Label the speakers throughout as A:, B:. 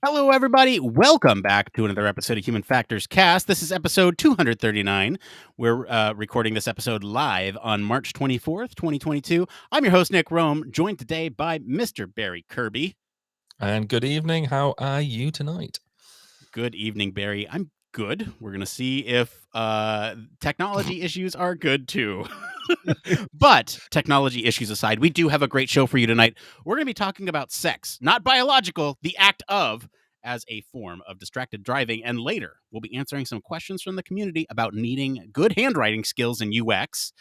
A: Hello, everybody. Welcome back to another episode of Human Factors Cast. This is episode 239. We're recording this episode live on March 24th, 2022. I'm your host, Nick Roome, joined today by Mr. Barry Kirby.
B: And good evening. How are you tonight?
A: Good evening, Barry. I'm good. We're going to see if technology issues are good too. But technology issues aside, we do have a great show for you tonight. We're going to be talking about sex, not biological, the act of, as a form of distracted driving. And later, we'll be answering some questions from the community about needing good handwriting skills in UX,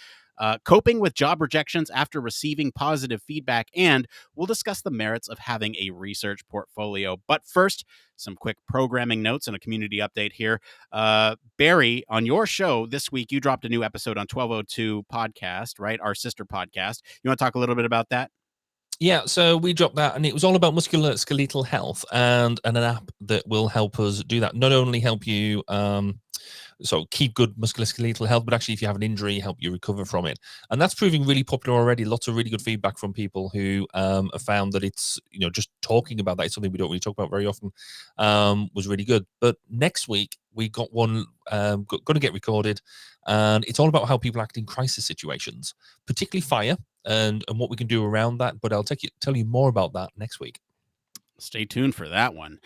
A: coping with job rejections after receiving positive feedback, and we'll discuss the merits of having a research portfolio. But first, some quick programming notes and a community update here. Barry, on your show this week, you dropped a new episode on 1202 podcast, right? Our sister podcast. You want to talk a little bit about that?
B: Yeah, so we dropped that, and it was all about musculoskeletal health and an app that will help us do that. Not only help you keep good musculoskeletal health, but actually, if you have an injury, help you recover from it. And that's proving really popular already. Lots of really good feedback from people who have found that it's, just talking about that is something we don't really talk about very often, was really good. But next week, we got one going to get recorded, and it's all about how people act in crisis situations, particularly fire, and what we can do around that. But I'll tell you more about that next week.
A: Stay tuned for that one.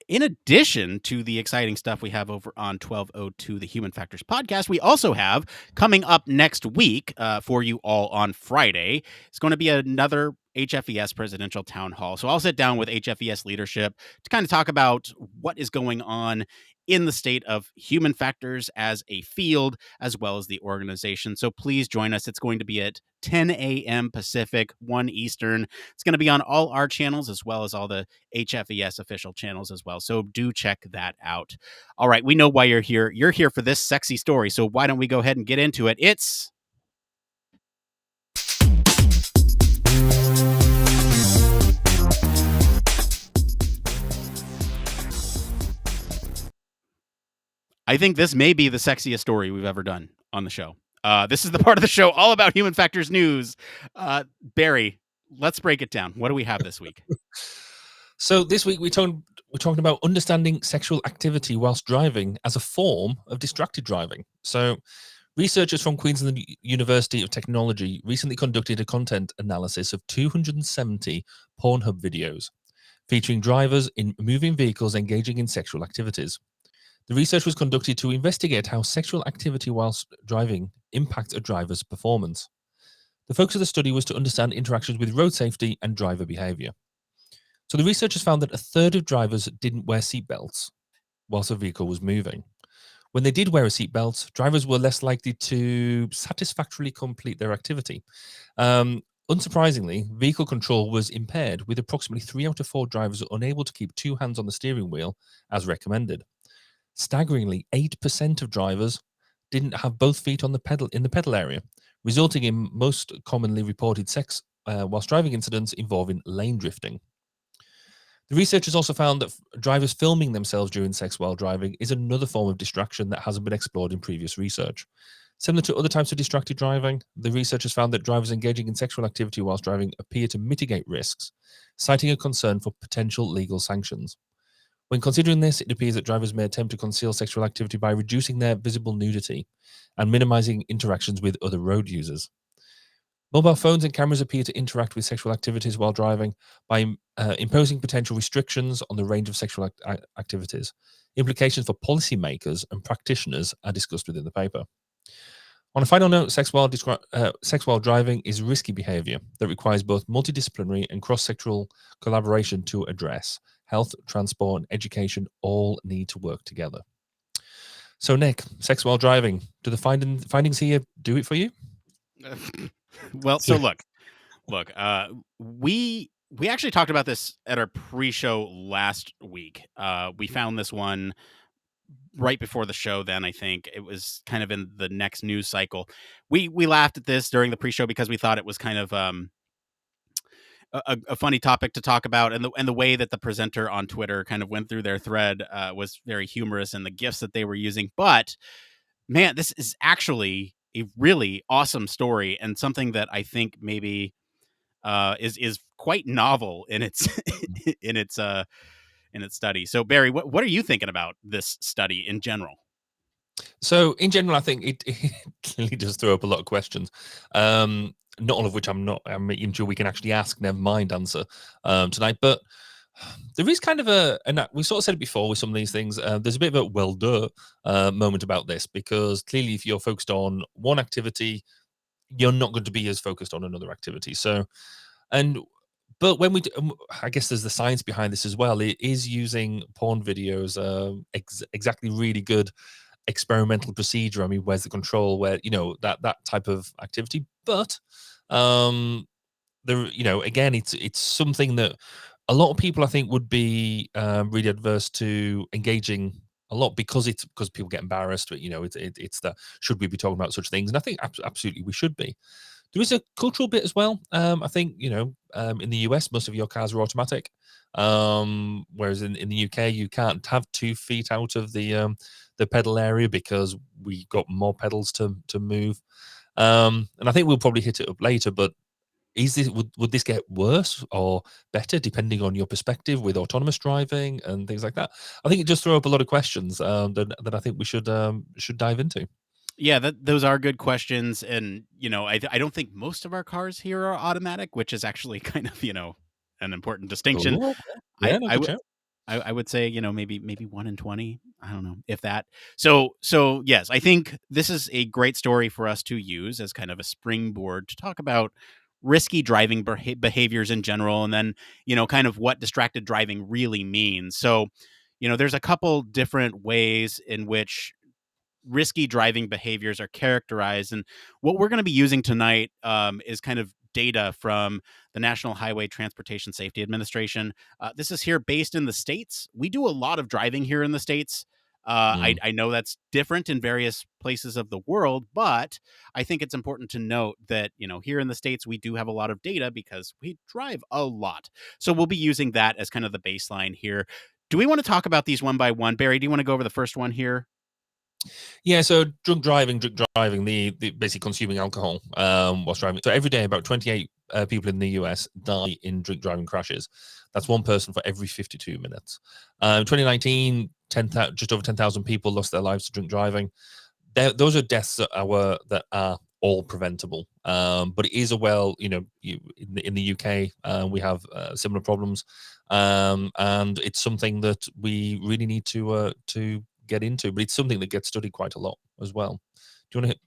A: In addition to the exciting stuff we have over on 1202, the Human Factors podcast, we also have coming up next week for you all on Friday. It's going to be another HFES presidential town hall. So I'll sit down with HFES leadership to kind of talk about what is going on in the state of human factors as a field, as well as the organization. So please join us. It's going to be at 10 a.m. Pacific, 1 Eastern. It's going to be on all our channels as well as all the HFES official channels as well. So do check that out. All right, we know why you're here. You're here for this sexy story. So why don't we go ahead and get into it? It's I think this may be the sexiest story we've ever done on the show. This is the part of the show all about human factors news. Barry, let's break it down. What do we have this week?
B: So this week we're talking about understanding sexual activity whilst driving as a form of distracted driving. So researchers from Queensland University of Technology recently conducted a content analysis of 270 Pornhub videos featuring drivers in moving vehicles engaging in sexual activities. The research was conducted to investigate how sexual activity whilst driving impacts a driver's performance. The focus of the study was to understand interactions with road safety and driver behavior. So the researchers found that a third of drivers didn't wear seatbelts whilst the vehicle was moving. When they did wear a seatbelt, drivers were less likely to satisfactorily complete their activity. Unsurprisingly, vehicle control was impaired, with approximately 3 out of 4 drivers unable to keep 2 hands on the steering wheel as recommended. Staggeringly, 8% of drivers didn't have both feet on the pedal in the pedal area, resulting in most commonly reported sex whilst driving incidents involving lane drifting. The researchers also found that drivers filming themselves during sex while driving is another form of distraction that hasn't been explored in previous research. Similar to other types of distracted driving, the researchers found that drivers engaging in sexual activity whilst driving appear to mitigate risks, citing a concern for potential legal sanctions. When considering this, it appears that drivers may attempt to conceal sexual activity by reducing their visible nudity and minimizing interactions with other road users. Mobile phones and cameras appear to interact with sexual activities while driving by imposing potential restrictions on the range of sexual activities. Implications for policymakers and practitioners are discussed within the paper. On a final note, sex while driving is risky behavior that requires both multidisciplinary and cross-sectoral collaboration to address. Health, transport, and education all need to work together. So, Nick, sex while driving, do the findings here do it for you?
A: Well, so look, we actually talked about this at our pre-show last week. We found this one right before the show. Then I think it was kind of in the next news cycle. We laughed at this during the pre-show because we thought it was kind of a funny topic to talk about, and the way that the presenter on Twitter kind of went through their thread was very humorous, and the gifs that they were using. But man, this is actually a really awesome story, and something that I think maybe is quite novel in its in its in its study. So, Barry, what are you thinking about this study in general?
B: So in general, I think it clearly does throw up a lot of questions. Not all of which I'm sure we can actually ask, never mind answer tonight. But there is kind of and we sort of said it before with some of these things. There's a bit of a well duh moment about this, because clearly if you're focused on one activity, you're not going to be as focused on another activity. So, and but when we, I guess there's the science behind this as well. It is using porn videos, exactly really good experimental procedure. I mean, where's the control? Where, that type of activity. But there, again, it's something that a lot of people I think would be really adverse to engaging a lot, because people get embarrassed. But it's the, should we be talking about such things? And I think absolutely we should be. There is a cultural bit as well. I think, in the US, most of your cars are automatic. Whereas in the UK, you can't have 2 feet out of the pedal area, because we got more pedals to move. And I think we'll probably hit it up later, but would this get worse or better depending on your perspective with autonomous driving and things like that? I think it just throw up a lot of questions that I think we should dive into.
A: Yeah, those are good questions, and I don't think most of our cars here are automatic, which is actually kind of an important distinction.
B: Oh,
A: I
B: yeah, no,
A: I
B: good
A: would
B: show.
A: I would say maybe 1 in 20. I don't know if that. So yes, I think this is a great story for us to use as kind of a springboard to talk about risky driving behaviors in general, and then kind of what distracted driving really means. So there's a couple different ways in which risky driving behaviors are characterized. And what we're going to be using tonight is kind of data from the National Highway Transportation Safety Administration. This is here based in the States. We do a lot of driving here in the States. I know that's different in various places of the world, but I think it's important to note that, here in the States, we do have a lot of data because we drive a lot. So we'll be using that as kind of the baseline here. Do we want to talk about these one by one? Barry, do you want to go over the first one here?
B: Yeah, so drunk driving, the basically consuming alcohol whilst driving. So every day, about 28 people in the US die in drink driving crashes. That's one person for every 52 minutes. 2019, just over 10,000 people lost their lives to drink driving. Those are deaths that are all preventable. But it is in the UK, we have similar problems, and it's something that we really need to get into. But it's something that gets studied quite a lot as well. Do you want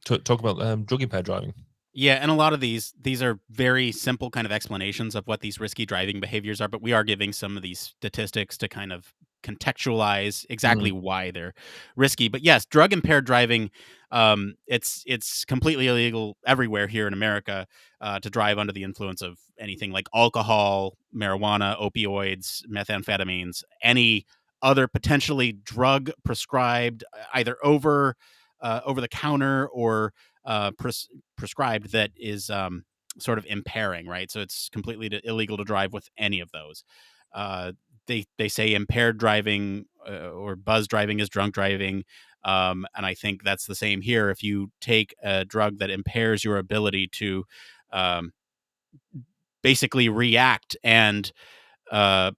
B: to talk about drug impaired driving?
A: Yeah, and a lot of these are very simple kind of explanations of what these risky driving behaviors are, but we are giving some of these statistics to kind of contextualize exactly
B: Mm,
A: why they're risky. But yes, drug impaired driving, it's completely illegal everywhere here in America to drive under the influence of anything like alcohol, marijuana, opioids, methamphetamines, any other potentially drug prescribed, either over the counter or prescribed, that is sort of impairing, right? So it's completely illegal to drive with any of those. Uh, they say impaired driving or buzz driving is drunk driving, and I think that's the same here. If you take a drug that impairs your ability to um, basically react and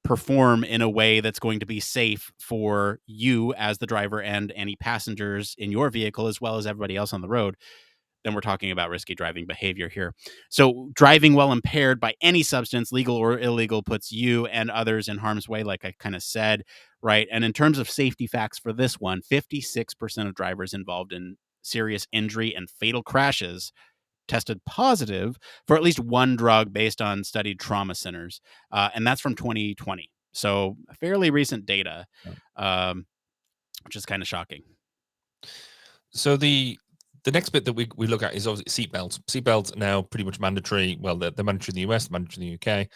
A: perform in a way that's going to be safe for you as the driver and any passengers in your vehicle, as well as everybody else on the road, then we're talking about risky driving behavior here. So, driving while impaired by any substance, legal or illegal, puts you and others in harm's way, like I kind of said, right? And in terms of safety facts for this one, 56% of drivers involved in serious injury and fatal crashes tested positive for at least one drug based on studied trauma centers. And that's from 2020. So, fairly recent data, um, which is kind of shocking.
B: So the next bit that we look at is obviously seatbelts. Seatbelts are now pretty much mandatory. Well, they're mandatory in the US, mandatory in the UK.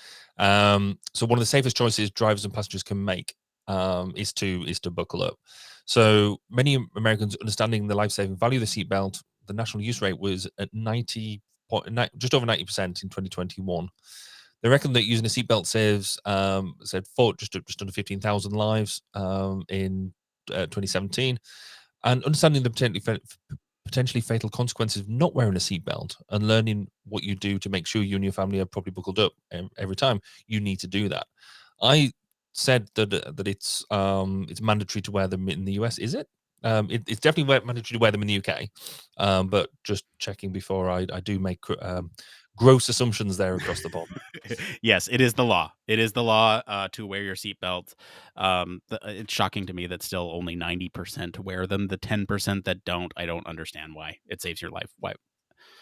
B: So one of the safest choices drivers and passengers can make is to buckle up. So many Americans understanding the life-saving value of the seatbelt, the national use rate was at just over 90% in 2021. They reckon that using a seatbelt saves just under 15,000 lives in 2017, and understanding the potentially fatal consequences of not wearing a seatbelt and learning what you do to make sure you and your family are properly buckled up every time you need to do that. I said that it's mandatory to wear them in the US. Is it? It's definitely mandatory to wear them in the UK. But just checking before I do make gross assumptions there across the pond.
A: Yes, it is the law. It is the law to wear your seatbelt. It's shocking to me that still only 90% wear them. The 10% that don't, I don't understand why. It saves your life. Why?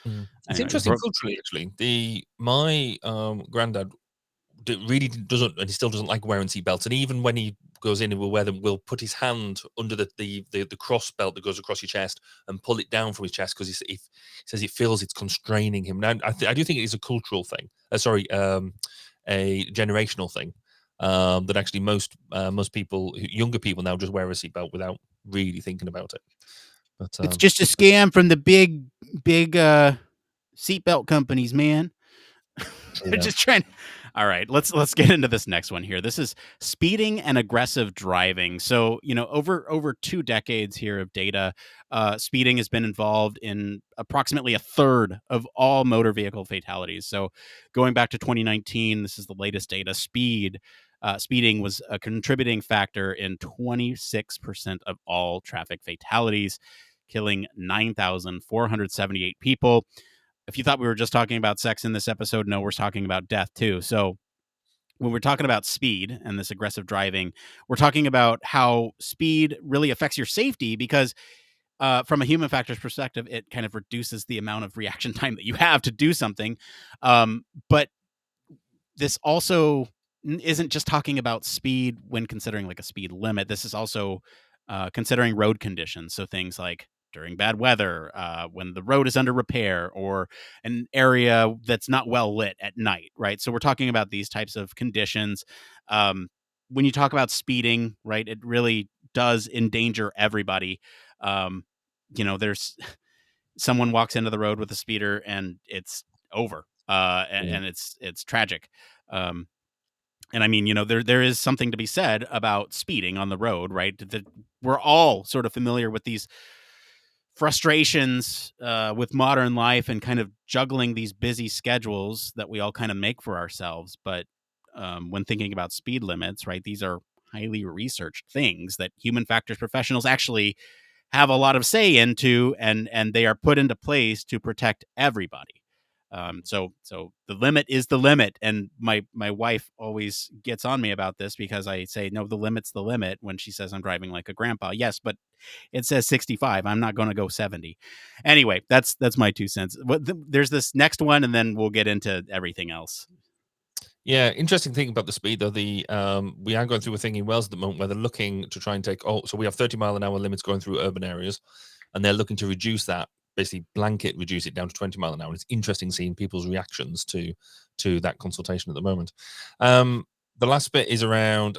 B: It's
A: Anyway,
B: interesting culturally, actually. My granddad really doesn't, and he still doesn't like wearing seatbelts. And even when he goes in and will wear them, will put his hand under the cross belt that goes across your chest and pull it down from his chest, because he says he feels it's constraining him. Now, I do think it is a cultural thing. A generational thing. That actually most people, younger people now, just wear a seatbelt without really thinking about it. But
A: it's just a scam from the big seatbelt companies, man. They're
B: yeah.
A: just trying. All right, let's get into this next one here. This is speeding and aggressive driving. So, over 2 decades here of data, speeding has been involved in approximately a third of all motor vehicle fatalities. So, going back to 2019, this is the latest data. Speeding was a contributing factor in 26% of all traffic fatalities, killing 9,478 people. If you thought we were just talking about sex in this episode, no, we're talking about death too. So when we're talking about speed and this aggressive driving, we're talking about how speed really affects your safety because from a human factors perspective, it kind of reduces the amount of reaction time that you have to do something. But this also isn't just talking about speed when considering like a speed limit. This is also considering road conditions. So things like during bad weather, when the road is under repair, or an area that's not well lit at night, right? So we're talking about these types of conditions. Um, when you talk about speeding, right, it really does endanger everybody. Um, there's someone walks into the road with a speeder and it's over. And it's tragic. Um, and I mean, there is something to be said about speeding on the road, right? That we're all sort of familiar with these frustrations with modern life and kind of juggling these busy schedules that we all kind of make for ourselves. But when thinking about speed limits, right, these are highly researched things that human factors professionals actually have a lot of say into, and they are put into place to protect everybody. So the limit is the limit, and my wife always gets on me about this because I say no, the limit's the limit when she says I'm driving like a grandpa. Yes, but it says 65. I'm not going to go 70. Anyway, that's my 2 cents. There's this next one, and then we'll get into everything else.
B: Yeah, interesting thing about the speed though. We are going through a thing in Wales at the moment where they're looking to try and so we have 30-mile-an-hour limits going through urban areas, and they're looking to reduce that, basically blanket reduce it down to 20 mile an hour. It's interesting seeing people's reactions to that consultation at the moment. The last bit is around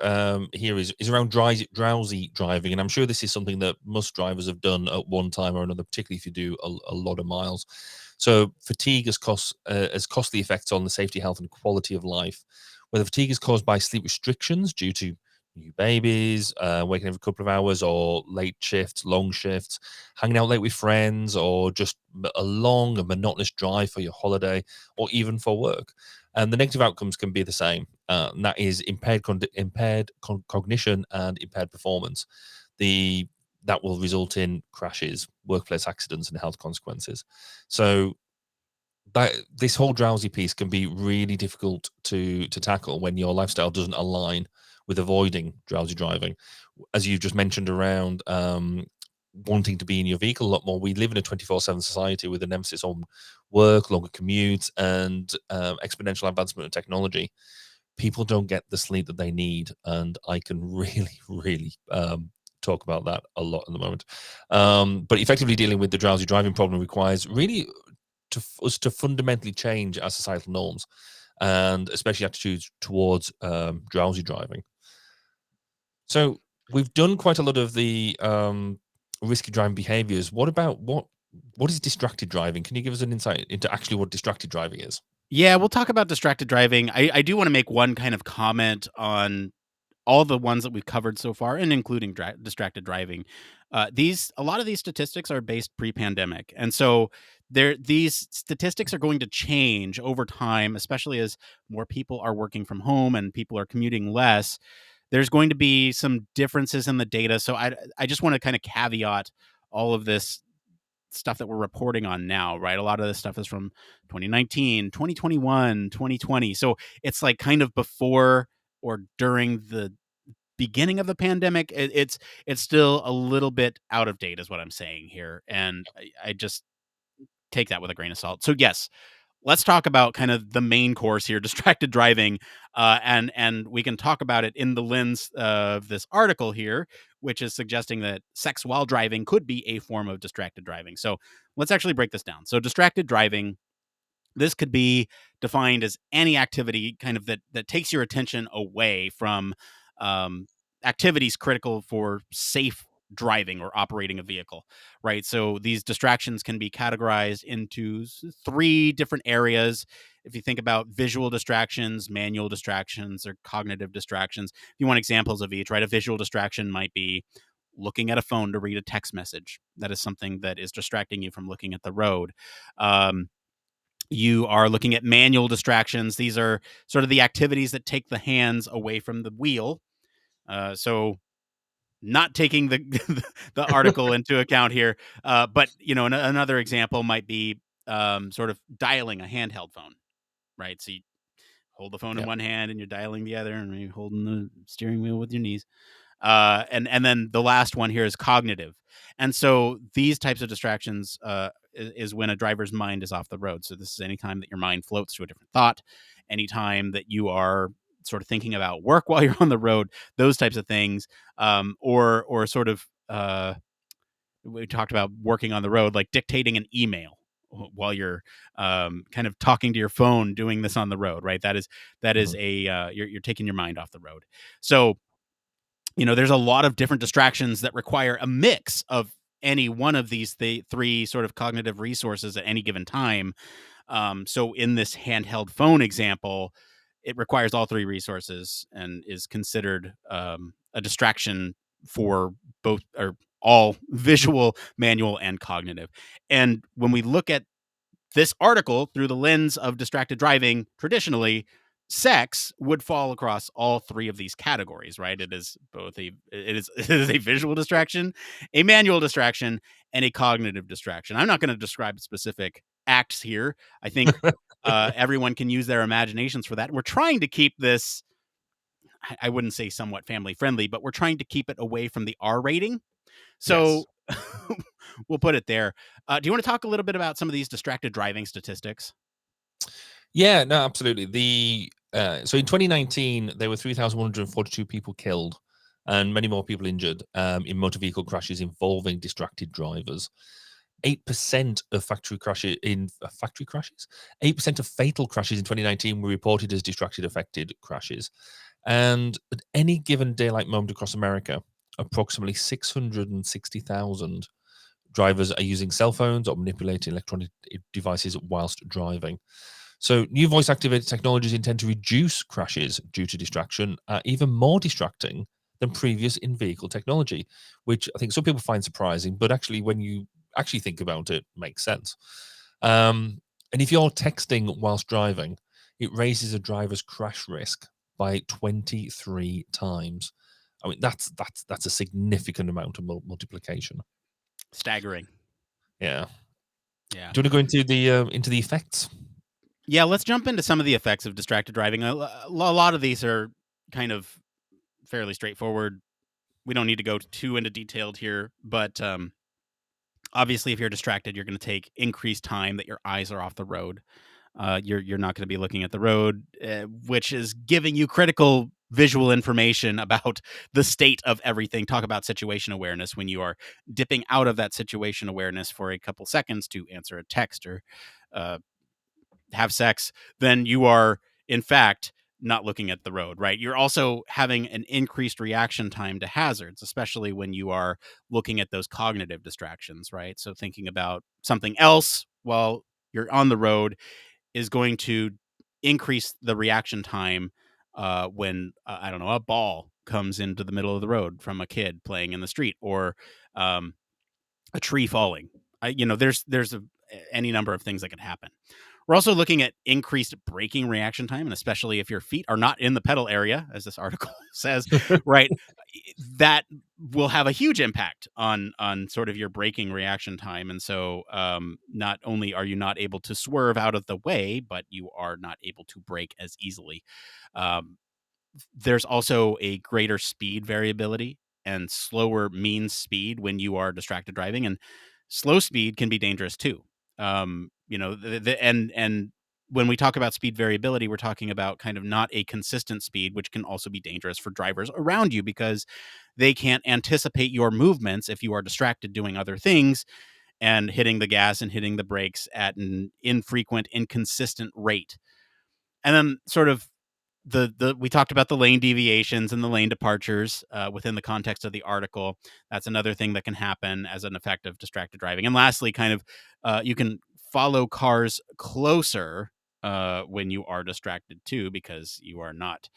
B: here is around drowsy driving, and I'm sure this is something that most drivers have done at one time or another, particularly if you do a lot of miles. So fatigue has costly effects on the safety, health, and quality of life. Whether fatigue is caused by sleep restrictions due to new babies, waking every couple of hours, or late shifts, long shifts, hanging out late with friends, or just a long and monotonous drive for your holiday, or even for work. And the negative outcomes can be the same, and that is impaired cognition and impaired performance. That will result in crashes, workplace accidents, and health consequences. So this whole drowsy piece can be really difficult to tackle when your lifestyle doesn't align with avoiding drowsy driving. As you just mentioned around wanting to be in your vehicle a lot more, we live in a 24/7 society with an emphasis on work, longer commutes, and exponential advancement of technology. People don't get the sleep that they need, and I can really, really talk about that a lot at the moment. But effectively dealing with the drowsy driving problem requires really us to fundamentally change our societal norms, and especially attitudes towards drowsy driving. So we've done quite a lot of the risky driving behaviors. What is distracted driving? Can you give us an insight into actually what distracted driving is?
A: Yeah, we'll talk about distracted driving. I do want to make one kind of comment on all the ones that we've covered so far, and including distracted driving. A lot of these statistics are based pre-pandemic, and so these statistics are going to change over time, especially as more people are working from home and people are commuting less. there's going to be some differences in the data. So I just want to kind of caveat all of this stuff that we're reporting on now, right? A lot of this stuff is from 2019, 2021, 2020. So it's like kind of before or during the beginning of the pandemic. It's still a little bit out of date, is what I'm saying here, and I just take that with a grain of salt. So yes, let's talk about kind of the main course here, distracted driving, and we can talk about it in the lens of this article here, which is suggesting that sex while driving could be a form of distracted driving. So let's actually break this down. So distracted driving, this could be defined as any activity kind of that takes your attention away from um, activities critical for safe driving or operating a vehicle, right? So these distractions can be categorized into three different areas. If you think about visual distractions, manual distractions, or cognitive distractions, if you want examples of each, right? A visual distraction might be looking at a phone to read a text message. That is something that is distracting you from looking at the road. You are looking at manual distractions. These are sort of the activities that take the hands away from the wheel. So not taking the the article into account here, but another example might be sort of dialing a handheld phone, right? So you hold the phone in
B: Yeah.
A: one hand and you're dialing the other, and you're holding the steering wheel with your knees. And then the last one here is cognitive. And so these types of distractions is when a driver's mind is off the road. So this is anytime that your mind floats to a different thought, anytime that you are sort of thinking about work while you're on the road, those types of things, or sort of we talked about working on the road, like dictating an email while you're kind of talking to your phone, doing this on the road, right? That is
B: Mhm.
A: a you're taking your mind off the road. So there's a lot of different distractions that require a mix of any one of these three sort of cognitive resources at any given time. So in this handheld phone example, it requires all three resources and is considered a distraction for both or all visual, manual, and cognitive. And when we look at this article through the lens of distracted driving, traditionally, sex would fall across all three of these categories, right? It is a visual distraction, a manual distraction, and a cognitive distraction. I'm not going to describe specific acts here. I think everyone can use their imaginations for that. And we're trying to keep this, I wouldn't say somewhat family friendly, but we're trying to keep it away from the R rating.
B: Yes.
A: So we'll put it there. Do you want to talk a little bit about some of these distracted driving statistics?
B: Yeah, no, absolutely. So in 2019, there were 3,142 people killed and many more people injured in motor vehicle crashes involving distracted drivers. 8% of factory crashes. 8% of fatal crashes in 2019 were reported as distracted affected crashes. And at any given daylight moment across America, approximately 660,000 drivers are using cell phones or manipulating electronic devices whilst driving. So, new voice activated technologies intend to reduce crashes due to distraction, even more distracting than previous in vehicle technology, which I think some people find surprising, but actually, when you actually think about it, makes sense. And if you're texting whilst driving, it raises a driver's crash risk by 23 times. I mean, that's a significant amount of multiplication.
A: Staggering.
B: Yeah.
A: Yeah.
B: Do you want to go into the effects?
A: Yeah, let's jump into some of the effects of distracted driving. A lot of these are kind of fairly straightforward. We don't need to go too into detailed here, but obviously, if you're distracted, you're going to take increased time that your eyes are off the road. You're not going to be looking at the road, which is giving you critical visual information about the state of everything. Talk about situation awareness when you are dipping out of that situation awareness for a couple seconds to answer a text or uh, have sex, then you are, in fact, not looking at the road, right? You're also having an increased reaction time to hazards, especially when you are looking at those cognitive distractions, right? So thinking about something else while you're on the road is going to increase the reaction time when, I don't know, a ball comes into the middle of the road from a kid playing in the street, or um, a tree falling. There's any number of things that could happen, We're also looking at increased braking reaction time, and especially if your feet are not in the pedal area, as this article says, right? That will have a huge impact on sort of your braking reaction time. And so, not only are you not able to swerve out of the way, but you are not able to brake as easily. Um, there's also a greater speed variability and slower mean speed when you are distracted driving, and slow speed can be dangerous too. And when we talk about speed variability, we're talking about kind of not a consistent speed, which can also be dangerous for drivers around you because they can't anticipate your movements if you are distracted doing other things and hitting the gas and hitting the brakes at an infrequent, inconsistent rate. And then sort of the we talked about the lane deviations and the lane departures within the context of the article. That's another thing that can happen as an effect of distracted driving. And lastly, kind of you can follow cars closer when you are distracted too, because you are not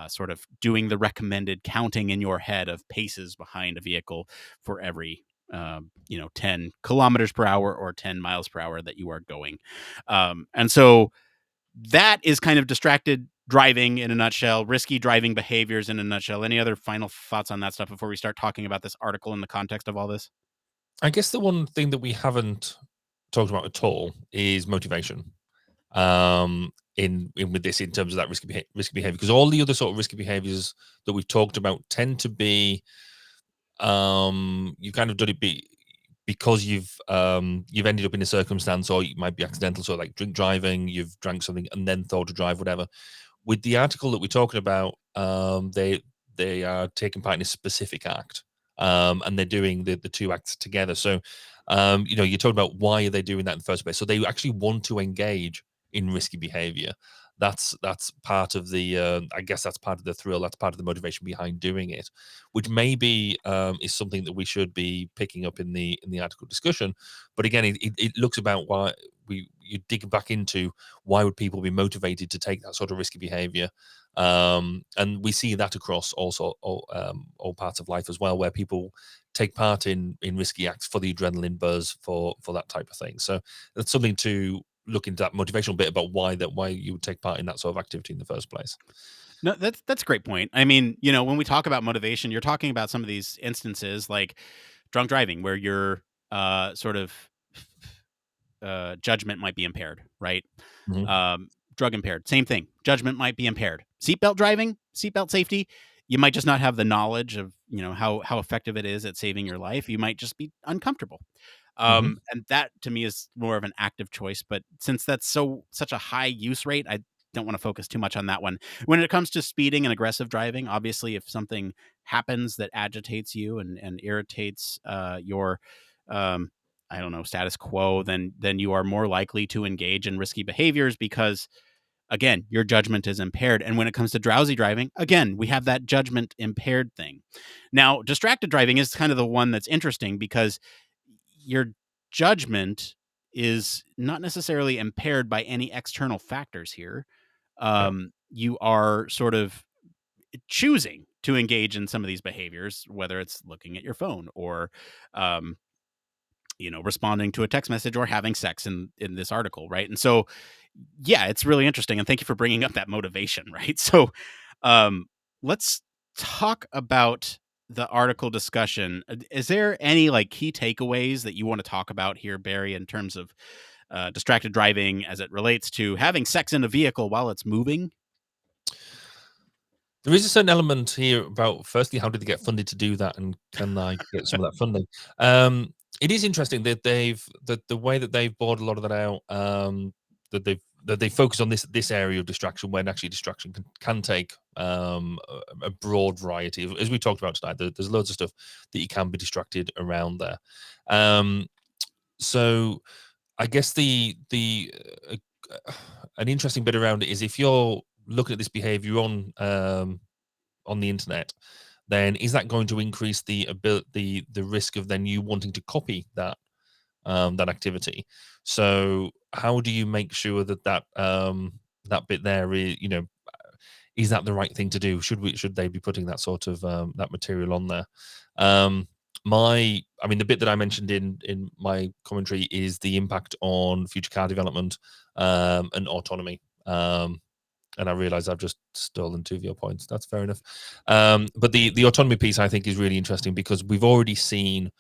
A: sort of doing the recommended counting in your head of paces behind a vehicle for every 10 kilometers per hour or 10 miles per hour that you are going. And so that is kind of distracted driving in a nutshell, risky driving behaviors in a nutshell. Any other final thoughts on that stuff before we start talking about this article in the context of all this?
B: I guess the one thing that we haven't talked about at all is motivation. In with this, in terms of that risky behavior, because all the other sort of risky behaviors that we've talked about tend to be, you kind of done it because you've ended up in a circumstance, or it might be accidental. So like drink driving, you've drank something and then thought to drive, whatever. With the article that we're talking about, they are taking part in a specific act, and they're doing the two acts together. So, you're talking about why are they doing that in the first place? So they actually want to engage in risky behavior. That's part of the, I guess that's part of the thrill. That's part of the motivation behind doing it, which maybe is something that we should be picking up in the article discussion. But again, it looks about why you dig back into why would people be motivated to take that sort of risky behavior, and we see that across also all parts of life as well, where people take part in risky acts for the adrenaline buzz, for that type of thing. So that's something to look into, that motivational bit about why you would take part in that sort of activity in the first place.
A: No, that's a great point. I mean, when we talk about motivation, you're talking about some of these instances like drunk driving, where your sort of judgment might be impaired, right?
B: Mhm.
A: Drug impaired, same thing. Judgment might be impaired. Seatbelt driving, seatbelt safety, you might just not have the knowledge of how effective it is at saving your life. You might just be uncomfortable.
B: Mhm.
A: And that to me is more of an active choice. But since that's such a high use rate, I don't want to focus too much on that one. When it comes to speeding and aggressive driving, obviously, if something happens that agitates you and irritates your um, I don't know, status quo, then you are more likely to engage in risky behaviors because again, your judgment is impaired. And when it comes to drowsy driving, again, we have that judgment impaired thing. Now, distracted driving is kind of the one that's interesting because your judgment is not necessarily impaired by any external factors here.
B: Yeah.
A: You are sort of choosing to engage in some of these behaviors, whether it's looking at your phone or um, responding to a text message or having sex in this article, right? And so, yeah, it's really interesting, and thank you for bringing up that motivation, right? So, um, let's talk about the article discussion. Is there any like key takeaways that you want to talk about here, Barry, in terms of distracted driving as it relates to having sex in a vehicle while it's moving?
B: There is a certain element here about, firstly, how did they get funded to do that, and can I get some of that funding? It is interesting that the way that they've bored a lot of that out, that they focus on this area of distraction, when actually distraction can take a broad variety. As we talked about tonight, there's loads of stuff that you can be distracted around there. Um, so I guess uh, an interesting bit around it is, if you're looking at this behavior on the internet, then is that going to increase the risk of then you wanting to copy that activity? So how do you make sure that bit there is, is that the right thing to do? Should they be putting that sort of that material on there? Um, The bit that I mentioned in my commentary is the impact on future car development and autonomy. And I realize I've just stolen two of your points. That's fair enough. But the autonomy piece I think is really interesting because we've already seen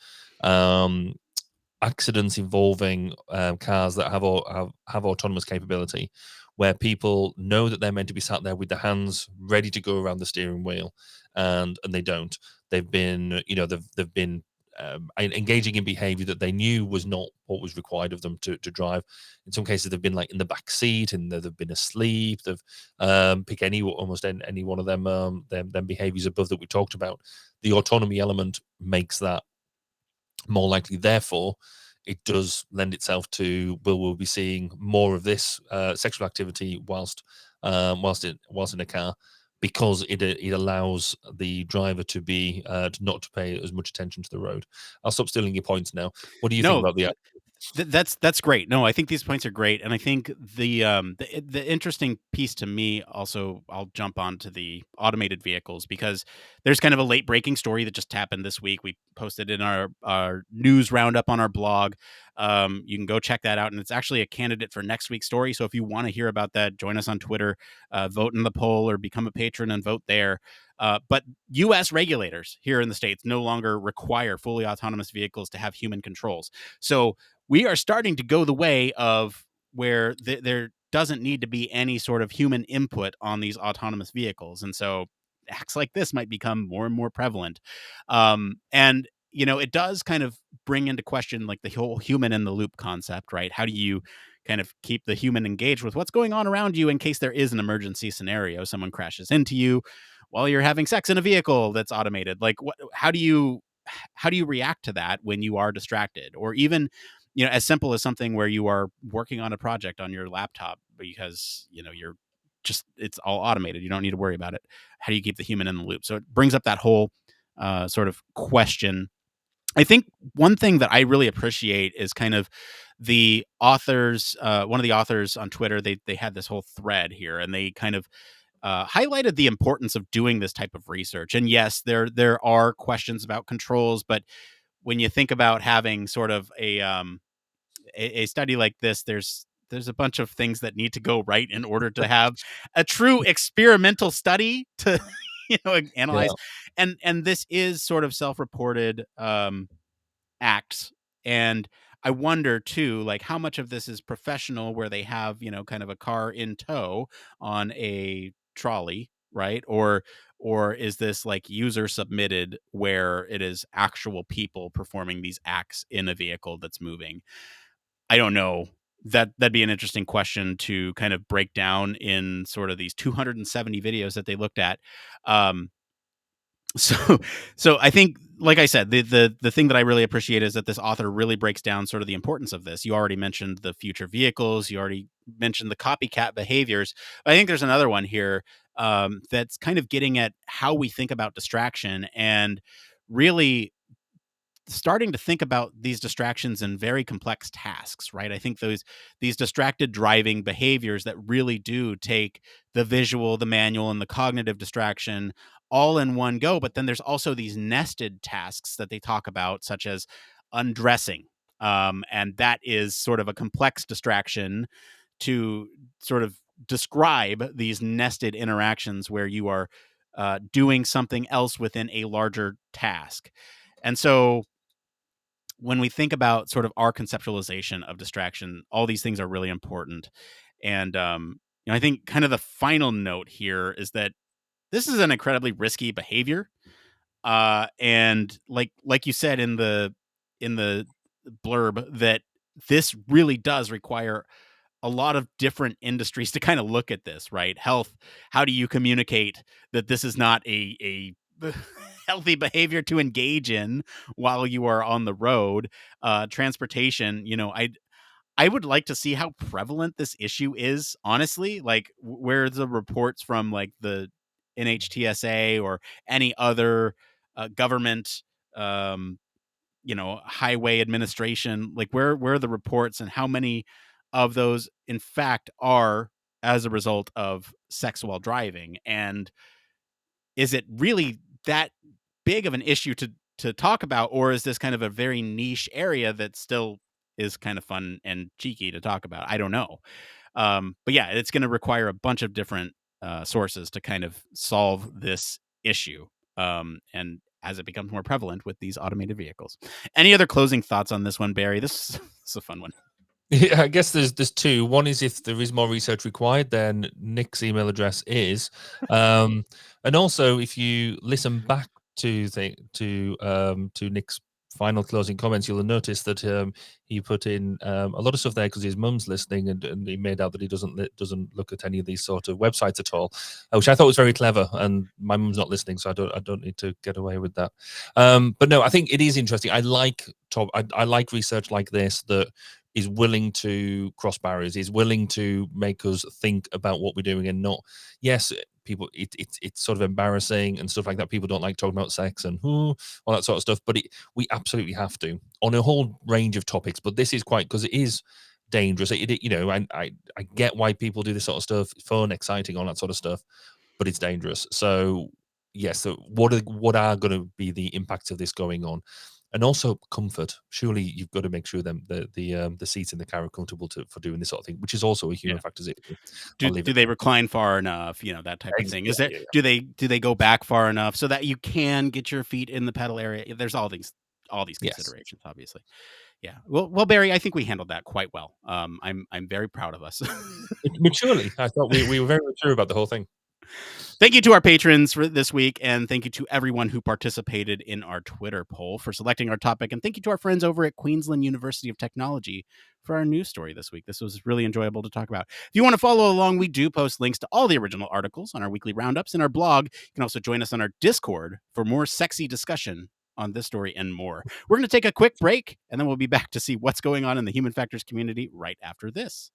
B: accidents involving cars that have autonomous capability, where people know that they're meant to be sat there with their hands ready to go around the steering wheel, and they don't. They've been, they've been engaging in behavior that they knew was not what was required of them to drive. In some cases, they've been like in the back seat, and they've been asleep. They've pick almost any one of them behaviors above that we talked about. The autonomy element makes that more likely. Therefore, it does lend itself to we'll be seeing more of this sexual activity whilst in a car, because it allows the driver to be to not to pay as much attention to the road. I'll stop stealing your points now. What do you think
A: No,
B: about the?
A: that's great. No, I think these points are great, and I think the interesting piece to me also, I'll jump on to the automated vehicles, because there's kind of a late breaking story that just happened this week. We posted in our news roundup on our blog. You can go check that out, and it's actually a candidate for next week's story. So if you want to hear about that, join us on Twitter, vote in the poll, or become a patron and vote there. But U.S. regulators here in the States no longer require fully autonomous vehicles to have human controls. So we are starting to go the way of where there doesn't need to be any sort of human input on these autonomous vehicles. And so acts like this might become more and more prevalent. And, it does kind of bring into question like the whole human in the loop concept, right? How do you kind of keep the human engaged with what's going on around you in case there is an emergency scenario? Someone crashes into you while you're having sex in a vehicle that's automated. Like, how do you react to that when you are distracted? Or even, as simple as something where you are working on a project on your laptop because, you're just, it's all automated. You don't need to worry about it. How do you keep the human in the loop? So it brings up that whole sort of question. I think one thing that I really appreciate is kind of the authors, one of the authors on Twitter, they had this whole thread here, and they kind of highlighted the importance of doing this type of research. And yes, there are questions about controls, but when you think about having sort of a study like this, there's a bunch of things that need to go right in order to have a true experimental study to
B: Yeah,
A: analyze. And this is sort of self-reported acts. And I wonder too, like, how much of this is professional, where they have, kind of a car in tow on a trolley, right? Or is this like user submitted, where it is actual people performing these acts in a vehicle that's moving? I don't know. That'd be an interesting question to kind of break down in sort of these 270 videos that they looked at. Um, so so I think, like I said, the thing that I really appreciate is that this author really breaks down sort of the importance of this. You already mentioned the future vehicles, you already mentioned the copycat behaviors. I think there's another one here that's kind of getting at how we think about distraction, and really starting to think about these distractions in very complex tasks, right? I think these distracted driving behaviors that really do take the visual, the manual, and the cognitive distraction all in one go. But then there's also these nested tasks that they talk about, such as undressing. And that is sort of a complex distraction to sort of describe these nested interactions where you are doing something else within a larger task. And so when we think about sort of our conceptualization of distraction, all these things are really important. And I think kind of the final note here is that this is an incredibly risky behavior. And like you said in the blurb, that this really does require a lot of different industries to kind of look at this, right? Health, how do you communicate that this is not a healthy behavior to engage in while you are on the road? Transportation, I would like to see how prevalent this issue is, honestly, like where the reports from like the NHTSA or any other government highway administration, like where are the reports, and how many of those in fact are as a result of sex while driving? And is it really that big of an issue to to talk about, or is this kind of a very niche area that still is kind of fun and cheeky to talk about? I don't know. But yeah, it's going to require a bunch of different sources to kind of solve this issue. And as it becomes more prevalent with these automated vehicles. Any other closing thoughts on this one, Barry? This is a fun one.
B: Yeah, I guess there's two. One is if there is more research required, then Nick's email address is, and also if you listen back to Nick's final closing comments, you'll notice that he put in a lot of stuff there because his mum's listening, and he made out that he doesn't look at any of these sort of websites at all, which I thought was very clever. And my mum's not listening, so I don't need to get away with that. But no, I think it is interesting. I like research like this that is willing to cross barriers, is willing to make us think about what we're doing, and not, yes, people, it's sort of embarrassing and stuff like that. People don't like talking about sex and all that sort of stuff, but we absolutely have to on a whole range of topics. But this is quite, because it is dangerous. I get why people do this sort of stuff. It's fun, exciting, all that sort of stuff, but it's dangerous. So yes, so what are going to be the impacts of this going on? And also comfort. Surely you've got to make sure the seats in the car are comfortable for doing this sort of thing, which is also a human factor.
A: Do they recline far enough? That type of thing. Is there?
B: Yeah.
A: Do they go back far enough so that you can get your feet in the pedal area? There's all these considerations, obviously. Yeah. Well, Barry, I think we handled that quite well. I'm very proud of us.
B: Maturely, I thought we were very mature about the whole thing.
A: Thank you to our patrons for this week, and thank you to everyone who participated in our Twitter poll for selecting our topic, and thank you to our friends over at Queensland University of Technology for our news story this week. This was really enjoyable to talk about. If you want to follow along, we do post links to all the original articles on our weekly roundups and our blog. You can also join us on our Discord for more sexy discussion on this story and more. We're going to take a quick break, and then we'll be back to see what's going on in the human factors community right after this.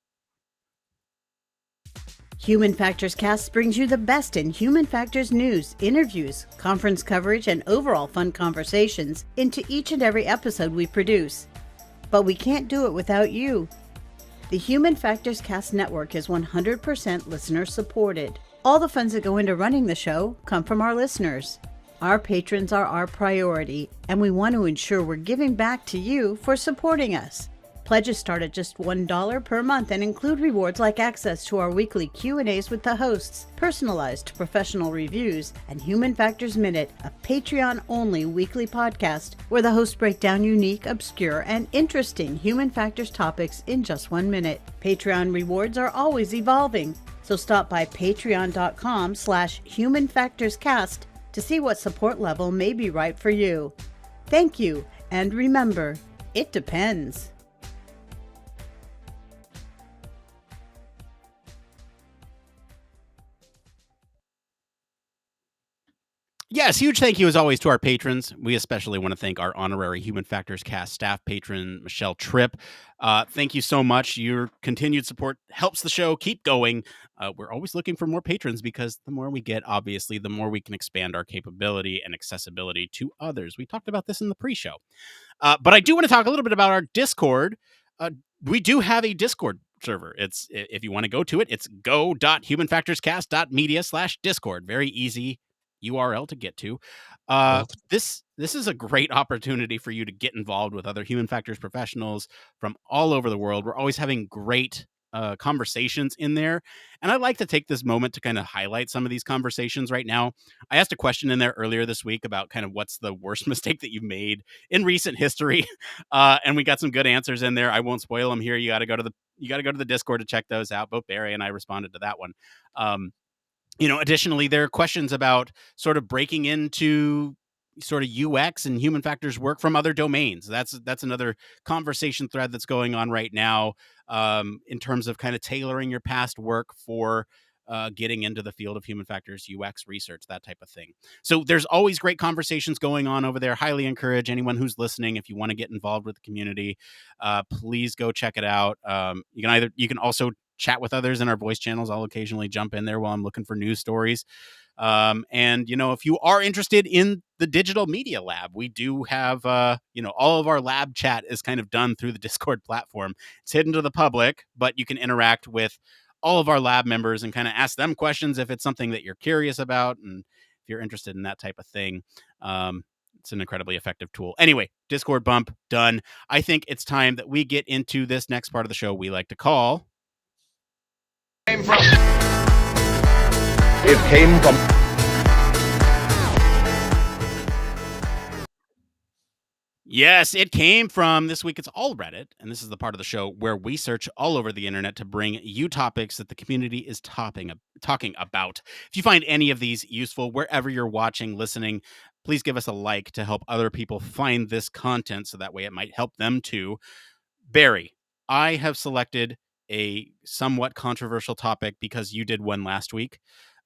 C: Human Factors Cast brings you the best in human factors news, interviews, conference coverage, and overall fun conversations into each and every episode we produce. But we can't do it without you. The Human Factors Cast network is 100% listener supported. All the funds that go into running the show come from our listeners. Our patrons are our priority, and we want to ensure we're giving back to you for supporting us. Pledges start at just $1 per month and include rewards like access to our weekly Q&As with the hosts, personalized professional reviews, and Human Factors Minute, a Patreon-only weekly podcast where the hosts break down unique, obscure, and interesting human factors topics in just 1 minute. Patreon rewards are always evolving, so stop by patreon.com/humanfactorscast to see what support level may be right for you. Thank you, and remember, it depends.
A: Yes, huge thank you as always to our patrons. We especially want to thank our honorary Human Factors Cast staff patron, Michelle Tripp. Thank you so much. Your continued support helps the show keep going. We're always looking for more patrons because the more we get, obviously, the more we can expand our capability and accessibility to others. We talked about this in the pre-show. But I do want to talk a little bit about our Discord. We do have a Discord server. It's, if you want to go to it, it's go.humanfactorscast.media/Discord. Very easy URL to get to. This is a great opportunity for you to get involved with other human factors professionals from all over the world. We're always having great conversations in there, and I'd like to take this moment to kind of highlight some of these conversations right now. I asked a question in there earlier this week about kind of what's the worst mistake that you've made in recent history, and we got some good answers in there. I won't spoil them here. You got to go to the Discord to check those out. Both Barry and I responded to that one. Additionally, there are questions about sort of breaking into sort of UX and human factors work from other domains. That's another conversation thread that's going on right now, in terms of kind of tailoring your past work for getting into the field of human factors, UX research, that type of thing. So there's always great conversations going on over there. Highly encourage anyone who's listening, if you want to get involved with the community, please go check it out. You can also chat with others in our voice channels. I'll occasionally jump in there while I'm looking for news stories. And if you are interested in the digital media lab, we do have, all of our lab chat is kind of done through the Discord platform. It's hidden to the public, but you can interact with all of our lab members and kind of ask them questions if it's something that you're curious about and if you're interested in that type of thing. it's an incredibly effective tool. Anyway, Discord bump done. I think it's time that we get into this next part of the show we like to call.
D: It came from.
A: Yes, it came from this week. It's all Reddit, and this is the part of the show where we search all over the internet to bring you topics that the community is talking about. If you find any of these useful, wherever you're watching, listening, please give us a like to help other people find this content, so that way it might help them too. Barry, I have selected a somewhat controversial topic because you did one last week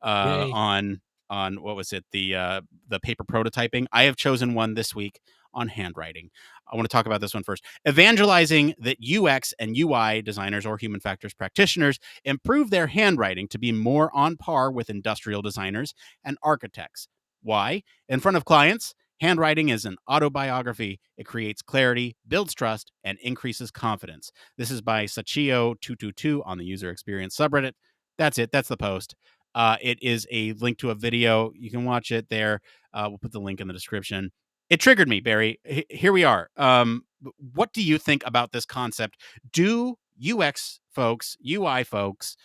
A: on what was it, the paper prototyping. I have chosen one this week on handwriting. I want to talk about this one first. Evangelizing that UX and UI designers or human factors practitioners improve their handwriting to be more on par with industrial designers and architects. Why? In front of clients, handwriting is an autobiography. It creates clarity, builds trust, and increases confidence. This is by Sachio222 on the user experience subreddit. That's it. That's the post. It is a link to a video. You can watch it there. We'll put the link in the description. It triggered me, Barry. Here we are. What do you think about this concept? Do UX folks, UI folks,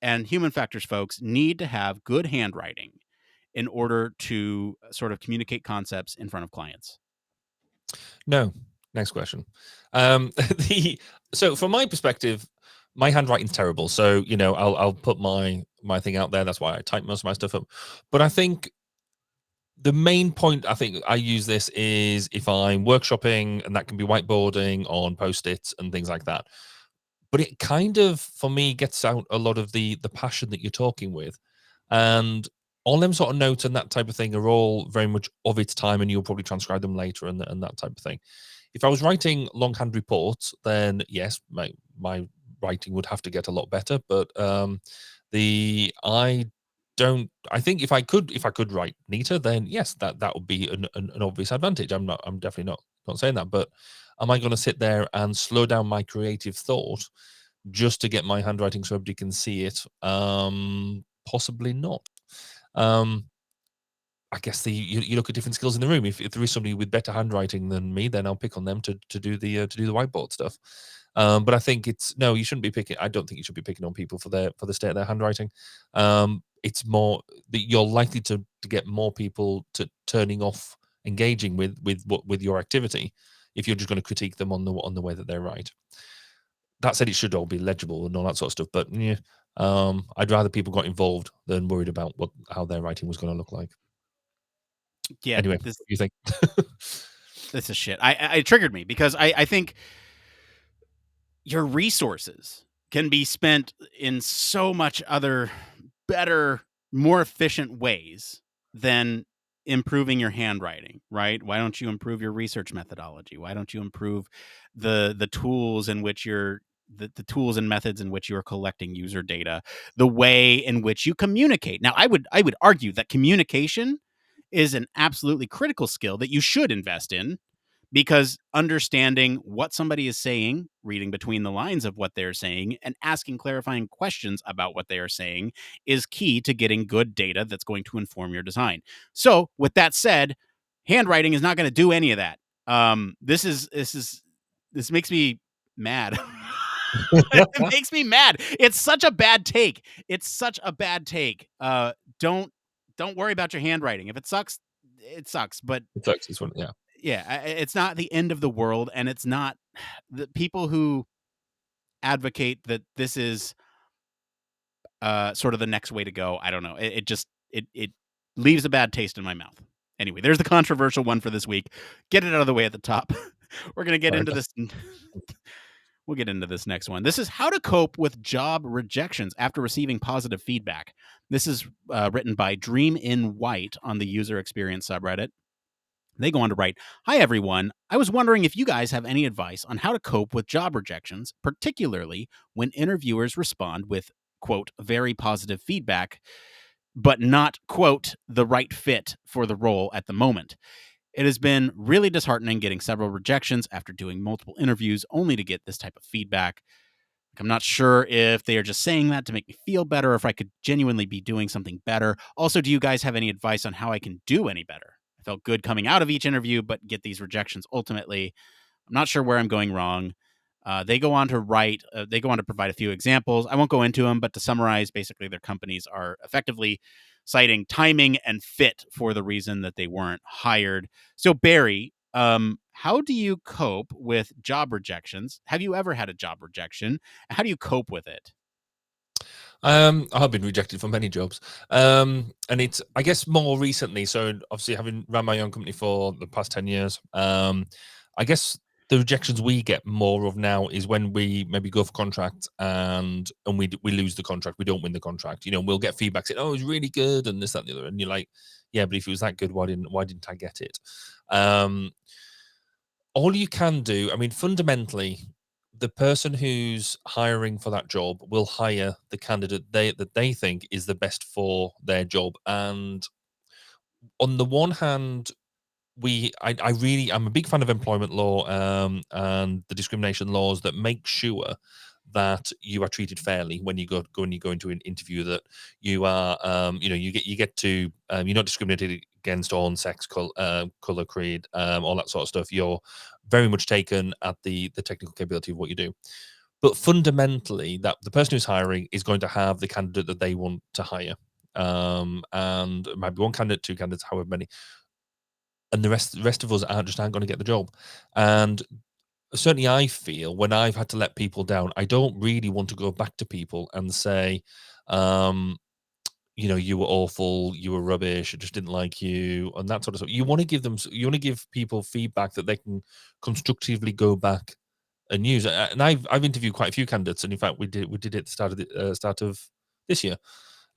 A: and human factors folks need to have good handwriting in order to sort of communicate concepts in front of clients?
B: No. Next question. So from my perspective, my handwriting's terrible. So, I'll put my thing out there. That's why I type most of my stuff up. But I think the main point I think I use this is if I'm workshopping, and that can be whiteboarding on Post-its and things like that. But it kind of, for me, gets out a lot of the passion that you're talking with. And all them sort of notes and that type of thing are all very much of its time, and you'll probably transcribe them later and that type of thing. If I was writing longhand reports, then yes, my writing would have to get a lot better. But I think if I could write neater, then yes, that would be an obvious advantage. I'm definitely not saying that. But am I going to sit there and slow down my creative thought just to get my handwriting so everybody can see it? Possibly not. I guess you look at different skills in the room. If there is somebody with better handwriting than me, then I'll pick on them to do the whiteboard stuff. But I think you shouldn't be picking. I don't think you should be picking on people for the state of their handwriting. It's more that you're likely to get more people to turning off engaging with your activity if you're just going to critique them on the way that they write. That said, it should all be legible and all that sort of stuff. But yeah, I'd rather people got involved than worried about how their writing was going to look like.
A: Yeah.
B: Anyway, what do you think?
A: This is shit. It triggered me because I think your resources can be spent in so much other better, more efficient ways than improving your handwriting, right? Why don't you improve your research methodology? Why don't you improve the tools in which the tools and methods in which you are collecting user data, the way in which you communicate? Now, I would argue that communication is an absolutely critical skill that you should invest in, because understanding what somebody is saying, reading between the lines of what they're saying, and asking clarifying questions about what they are saying is key to getting good data that's going to inform your design. So, with that said, handwriting is not going to do any of that. This makes me mad. It makes me mad. It's such a bad take. It's such a bad take. Don't worry about your handwriting. If it sucks, it sucks. But
B: It sucks. This one, yeah.
A: Yeah, it's not the end of the world, and it's not the people who advocate that this is sort of the next way to go. I don't know. It just leaves a bad taste in my mouth. Anyway, there's the controversial one for this week. Get it out of the way at the top. We're gonna get into this. We'll get into this next one. This is how to cope with job rejections after receiving positive feedback. This is written by dreaminwhite on the user experience subreddit. They go on to write, "Hi, everyone. I was wondering if you guys have any advice on how to cope with job rejections, particularly when interviewers respond with, quote, very positive feedback, but not, quote, the right fit for the role at the moment. It has been really disheartening getting several rejections after doing multiple interviews only to get this type of feedback. I'm not sure if they are just saying that to make me feel better, or if I could genuinely be doing something better. Also, do you guys have any advice on how I can do any better? I felt good coming out of each interview, but get these rejections ultimately. I'm not sure where I'm going wrong. They go on to provide a few examples. I won't go into them, but to summarize, basically their companies are effectively citing timing and fit for the reason that they weren't hired. So Barry, how do you cope with job rejections? Have you ever had a job rejection? How do you cope with it?
B: I've been rejected from many jobs, and it's, I guess, more recently. So obviously, having run my own company for the past 10 years, I guess the rejections we get more of now is when we maybe go for contract and we lose the contract, we don't win the contract. We'll get feedback saying, "Oh, it was really good," and this, that, and the other, and you're like, "Yeah, but if it was that good, why didn't I get it?" All you can do, I mean, fundamentally, the person who's hiring for that job will hire the candidate that they think is the best for their job. And on the one hand, I'm a big fan of employment law, and the discrimination laws that make sure that you are treated fairly when you go into an interview, that you are, you get to, you're not discriminated against on sex, color, creed, all that sort of stuff. You're very much taken at the technical capability of what you do. But fundamentally, that the person who's hiring is going to have the candidate that they want to hire. And it might be one candidate, two candidates, however many, and the rest of us aren't going to get the job. And certainly I feel when I've had to let people down, I don't really want to go back to people and say, you were awful, you were rubbish, I just didn't like you, and that sort of stuff. You want to give people feedback that they can constructively go back and use. And I've interviewed quite a few candidates, and in fact, we did it at the start of this year.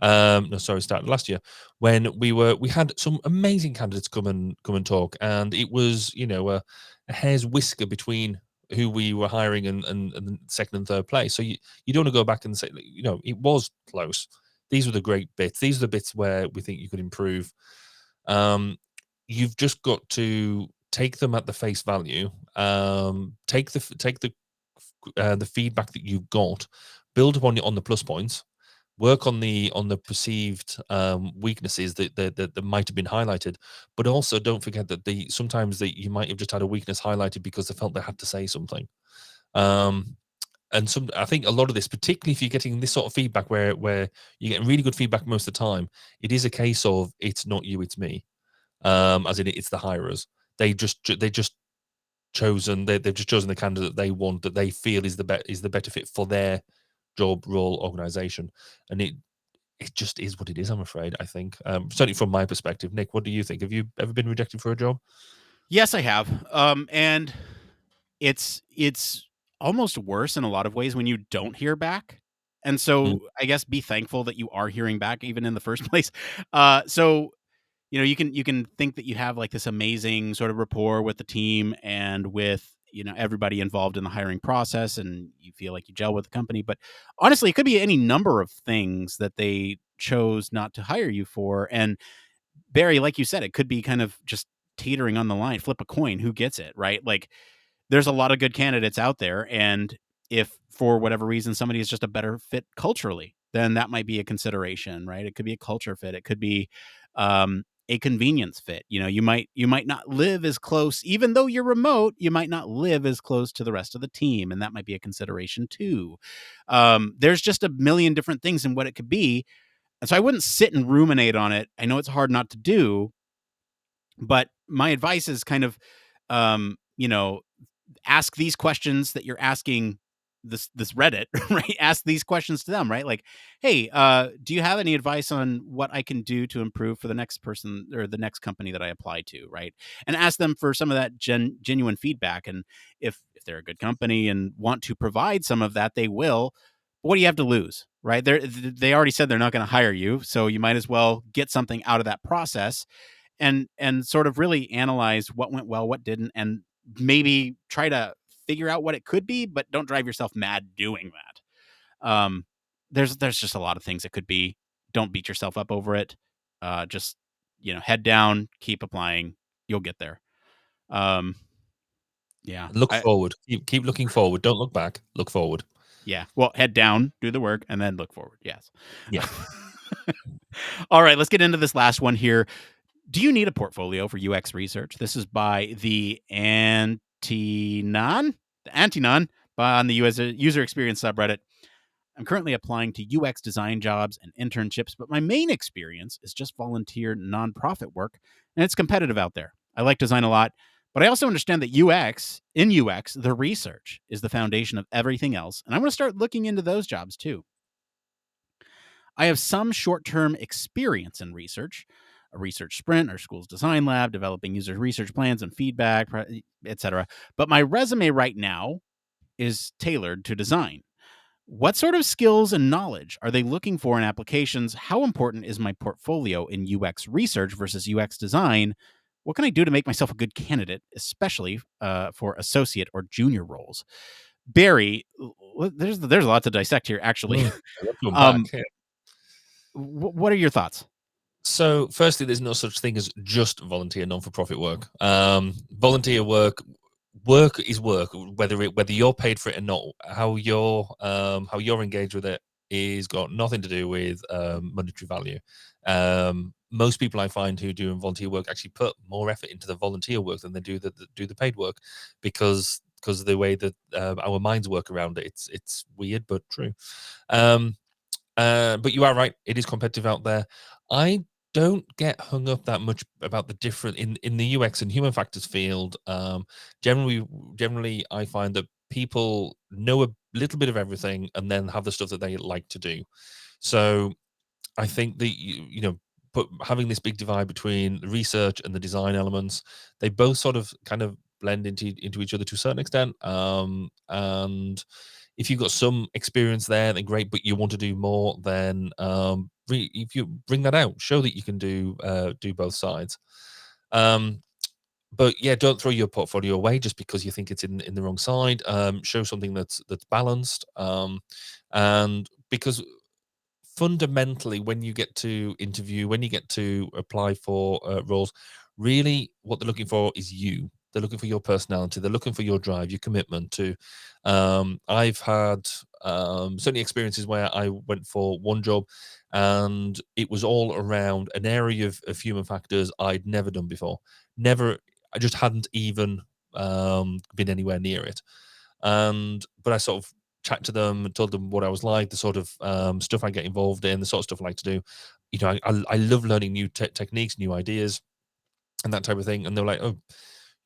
B: No, sorry, started last year, when we had some amazing candidates come and talk, and it was a hair's whisker between who we were hiring and second and third place. So you don't want to go back and say, it was close. These were the great bits. These are the bits where we think you could improve. You've just got to take them at the face value. Take the feedback that you've got, build upon it on the plus points, work on the perceived weaknesses that might have been highlighted, but also don't forget that sometimes you might have just had a weakness highlighted because they felt they had to say something. And I think a lot of this, particularly if you're getting this sort of feedback where you're getting really good feedback most of the time, it is a case of it's not you, it's me. As in it's the hirers. They've just chosen the candidate they want, that they feel is the better fit for their job, role, organization. And it just is what it is, I'm afraid. I think, certainly from my perspective. Nick, what do you think? Have you ever been rejected for a job?
A: Yes, I have. And it's almost worse in a lot of ways when you don't hear back. And so I guess be thankful that you are hearing back even in the first place. So you can think that you have like this amazing sort of rapport with the team and with everybody involved in the hiring process, and you feel like you gel with the company. But honestly, it could be any number of things that they chose not to hire you for. And Barry, like you said, it could be kind of just teetering on the line, flip a coin, who gets it, right? Like there's a lot of good candidates out there, and if for whatever reason somebody is just a better fit culturally, then that might be a consideration, right? It could be a culture fit, it could be a convenience fit. You might not live as close, even though you're remote, you might not live as close to the rest of the team, and that might be a consideration too. There's just a million different things in what it could be, and so I wouldn't sit and ruminate on it. I know it's hard not to do, but my advice is kind of you know ask these questions that you're asking this Reddit, right? Ask these questions to them, right? Like, hey, do you have any advice on what I can do to improve for the next person or the next company that I apply to, right? And ask them for some of that genuine feedback. And if they're a good company and want to provide some of that, they will. What do you have to lose, right? They already said they're not going to hire you, so you might as well get something out of that process and sort of really analyze what went well, what didn't, and maybe try to figure out what it could be, but don't drive yourself mad doing that. There's just a lot of things it could be. Don't beat yourself up over it. Just head down, keep applying. You'll get there. Yeah.
B: Look forward. Keep looking forward. Don't look back. Look forward.
A: Yeah. Well, head down, do the work, and then look forward. Yes.
B: Yeah.
A: All right, let's get into this last one here. Do you need a portfolio for UX research? This is by theantinaan, on the user experience subreddit. I'm currently applying to UX design jobs and internships, but my main experience is just volunteer nonprofit work, and it's competitive out there. I like design a lot, but I also understand that in UX, the research is the foundation of everything else, and I want to start looking into those jobs too. I have some short-term experience in research, a research sprint, our school's design lab, developing user research plans and feedback, etc. But my resume right now is tailored to design. What sort of skills and knowledge are they looking for in applications? How important is my portfolio in UX research versus UX design? What can I do to make myself a good candidate, especially for associate or junior roles? Barry, there's a lot to dissect here, actually.
B: Let's come
A: um,
B: back. Yeah.
A: what are your thoughts?
B: So, firstly, there's no such thing as just volunteer non-for-profit work. Volunteer work is work, whether you're paid for it or not. How you're engaged with it is got nothing to do with monetary value. Most people I find who do volunteer work actually put more effort into the volunteer work than they do the paid work, because of the way that our minds work around it. It's weird but true. But you are right; it is competitive out there. I don't get hung up that much about the different in the UX and human factors field. Generally, I find that people know a little bit of everything and then have the stuff that they like to do. So I think that having this big divide between the research and the design elements, they both sort of kind of blend into each other to a certain extent. And if you've got some experience there, then great. But you want to do more, then if you bring that out, show that you can do both sides. But yeah, don't throw your portfolio away just because you think it's in the wrong side. Show something that's balanced. And because fundamentally, when you get to interview, when you get to apply for roles, really what they're looking for is you. They're looking for your personality. They're looking for your drive, your commitment to. I've had certainly experiences where I went for one job and it was all around an area of human factors I'd never done before. I just hadn't even been anywhere near it. But I sort of chat to them and told them what I was like, the sort of stuff I get involved in, the sort of stuff I like to do. I love learning new techniques, new ideas, and that type of thing. And they're like, "Oh,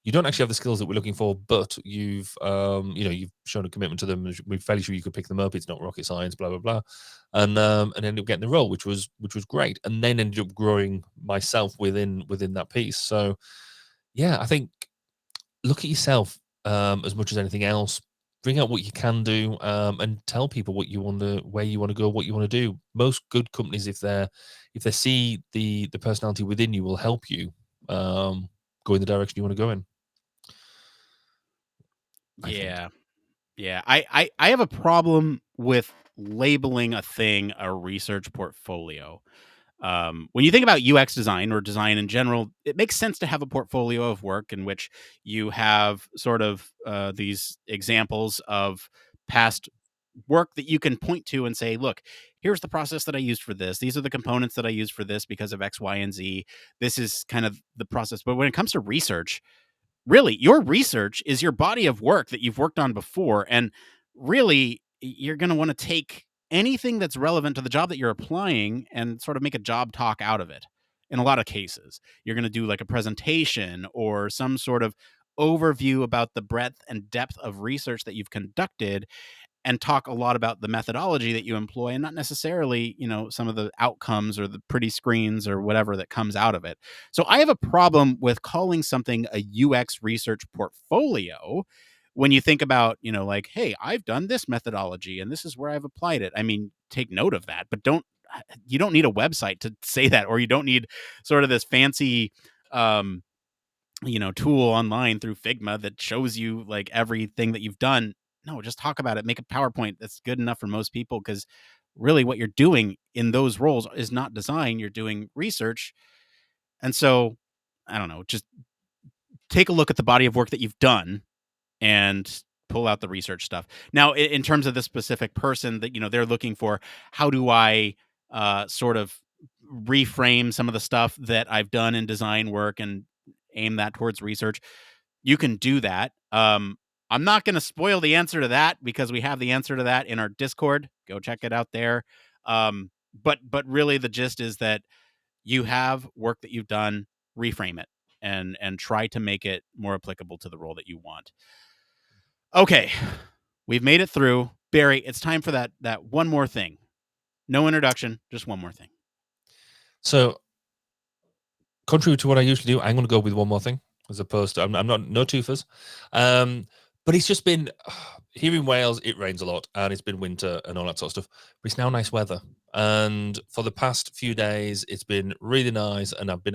B: you don't actually have the skills that we're looking for, but you've shown a commitment to them. We're fairly sure you could pick them up. It's not rocket science, blah blah blah," and ended up getting the role, which was great. And then ended up growing myself within that piece. So yeah, I think look at yourself as much as anything else. Bring out what you can do, and tell people what you want to, where you want to go, what you want to do. Most good companies, if they see the personality within you, will help you go in the direction you want to go in.
A: Yeah. I have a problem with labeling a thing a research portfolio. When you think about UX design or design in general, it makes sense to have a portfolio of work in which you have sort of these examples of past work that you can point to and say, look, here's the process that I used for this. These are the components that I used for this because of X, Y, and Z. This is kind of the process. But when it comes to research, really, your research is your body of work that you've worked on before. And really, you're going to want to take anything that's relevant to the job that you're applying and sort of make a job talk out of it. In a lot of cases, you're going to do like a presentation or some sort of overview about the breadth and depth of research that you've conducted, and talk a lot about the methodology that you employ and not necessarily, some of the outcomes or the pretty screens or whatever that comes out of it. So I have a problem with calling something a UX research portfolio when you think about, like, hey, I've done this methodology and this is where I've applied it. I mean, take note of that, but you don't need a website to say that, or you don't need sort of this fancy tool online through Figma that shows you like everything that you've done. No, just talk about it. Make a PowerPoint that's good enough for most people, because really what you're doing in those roles is not design. You're doing research. And so, I don't know, just take a look at the body of work that you've done and pull out the research stuff. Now, in terms of the specific person that, they're looking for, how do I sort of reframe some of the stuff that I've done in design work and aim that towards research, you can do that. I'm not going to spoil the answer to that because we have the answer to that in our Discord. Go check it out there. But really the gist is that you have work that you've done, reframe it and try to make it more applicable to the role that you want. Okay, we've made it through. Barry, it's time for that one more thing. No introduction, just one more thing.
B: So, contrary to what I usually do, I'm going to go with one more thing as opposed to I'm not no twofers. But it's just been here in Wales. It rains a lot, and it's been winter and all that sort of stuff. But it's now nice weather, and for the past few days, it's been really nice. And I've been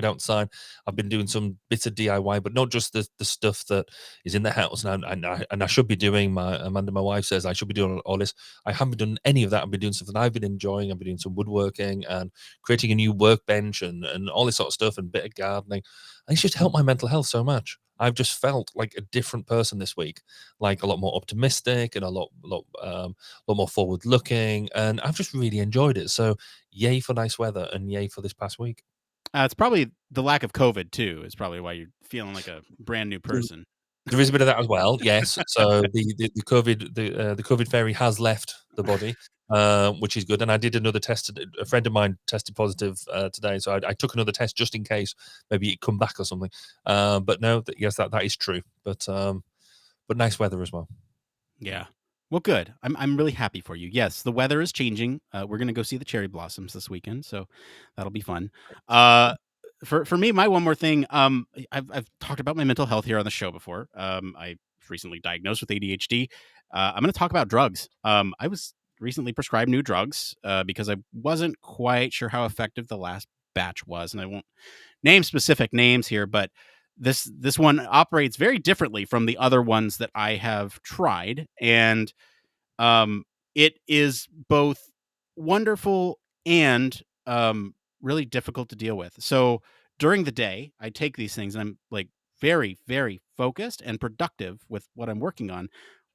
B: outside. I've been doing some bits of DIY, but not just the stuff that is in the house. And I should be doing. My wife says I should be doing all this. I haven't done any of that. I've been doing something I've been enjoying. I've been doing some woodworking and creating a new workbench and all this sort of stuff and a bit of gardening. And it's just helped my mental health so much. I've just felt like a different person this week, like a lot more optimistic and a lot more forward looking. And I've just really enjoyed it. So yay for nice weather and yay for this past week.
A: It's probably the lack of COVID too. Is probably why you're feeling like a brand new person.
B: There is a bit of that as well, yes. So the COVID fairy has left the body, which is good. And I did another test. A friend of mine tested positive today, so I took another test just in case maybe it come back or something. But no, yes, that is true. But nice weather as well.
A: Yeah. Well, good. I'm really happy for you. Yes, the weather is changing. We're gonna go see the cherry blossoms this weekend, so that'll be fun. For me, my one more thing. I've talked about my mental health here on the show before. I was recently diagnosed with ADHD. I'm going to talk about drugs. I was recently prescribed new drugs because I wasn't quite sure how effective the last batch was, and I won't name specific names here, but this one operates very differently from the other ones that I have tried, and it is both wonderful and really difficult to deal with. So during the day, I take these things and I'm like very, very focused and productive with what I'm working on.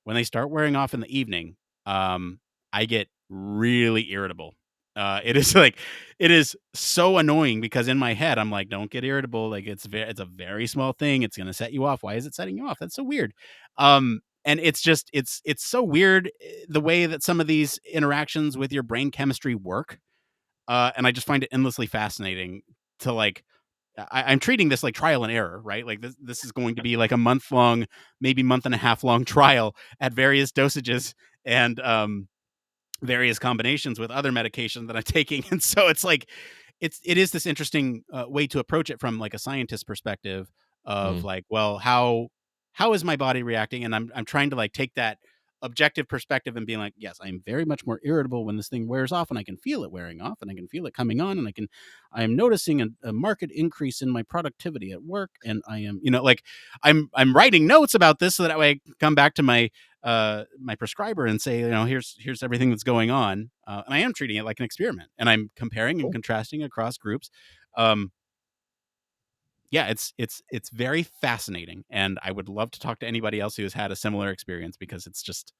A: When they start wearing off in the evening, I get really irritable. It is it is so annoying because in my head I'm like, don't get irritable. Like it's a very small thing. It's gonna set you off. Why is it setting you off? That's so weird. And it's just it's so weird the way that some of these interactions with your brain chemistry work. And I just find it endlessly fascinating to like I'm treating this like trial and error, right? Like this is going to be like a month long, maybe month and a half long trial at various dosages and various combinations with other medication that I'm taking. And so it's like it is this interesting way to approach it from like a scientist perspective of like, well, how is my body reacting? And I'm trying to like take that objective perspective and being like, yes, I'm very much more irritable when this thing wears off and I can feel it wearing off and I can feel it coming on and I'm noticing a marked increase in my productivity at work. And I am, like I'm writing notes about this so that way I can come back to my prescriber and say, here's everything that's going on. And I am treating it like an experiment and I'm comparing and contrasting across groups. Yeah, it's very fascinating, and I would love to talk to anybody else who has had a similar experience because it's just,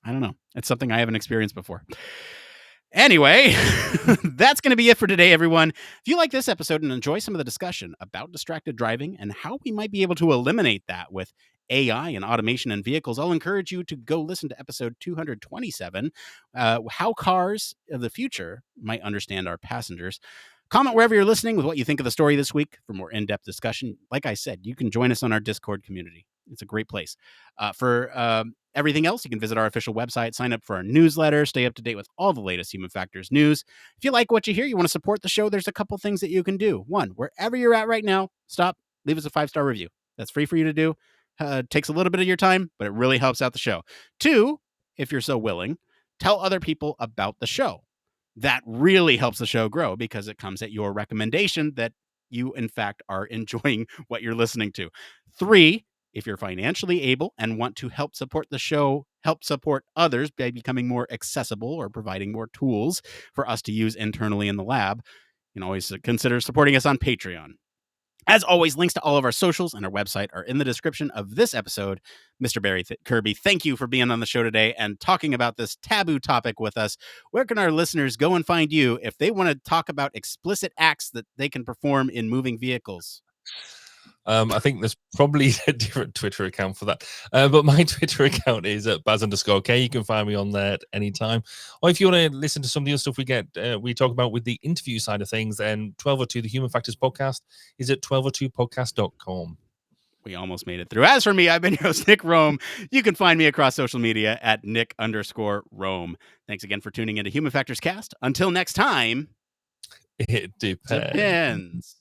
A: I don't know, it's something I haven't experienced before. Anyway, that's going to be it for today, everyone. If you like this episode and enjoy some of the discussion about distracted driving and how we might be able to eliminate that with AI and automation in vehicles, I'll encourage you to go listen to episode 227, How Cars of the Future Might Understand Our Passengers. Comment wherever you're listening with what you think of the story this week for more in-depth discussion. Like I said, you can join us on our Discord community. It's a great place. For everything else, you can visit our official website, sign up for our newsletter, stay up to date with all the latest Human Factors news. If you like what you hear, you want to support the show, there's a couple things that you can do. One, wherever you're at right now, stop, leave us a 5-star review. That's free for you to do. Takes a little bit of your time, but it really helps out the show. Two, if you're so willing, tell other people about the show. That really helps the show grow because it comes at your recommendation that you, in fact, are enjoying what you're listening to. 3, if you're financially able and want to help support the show, help support others by becoming more accessible or providing more tools for us to use internally in the lab, you can always consider supporting us on Patreon. As always, links to all of our socials and our website are in the description of this episode. Mr. Barry Kirby, thank you for being on the show today and talking about this taboo topic with us. Where can our listeners go and find you if they want to talk about explicit acts that they can perform in moving vehicles?
B: I think there's probably a different Twitter account for that. But my Twitter account is at Baz_K. You can find me on there at any time. Or if you want to listen to some of the other stuff we talk about with the interview side of things, then 1202, the Human Factors Podcast, is at 1202podcast.com.
A: We almost made it through. As for me, I've been your host, Nick Roome. You can find me across social media at Nick_Roome. Thanks again for tuning into Human Factors Cast. Until next time,
B: It depends.
A: depends.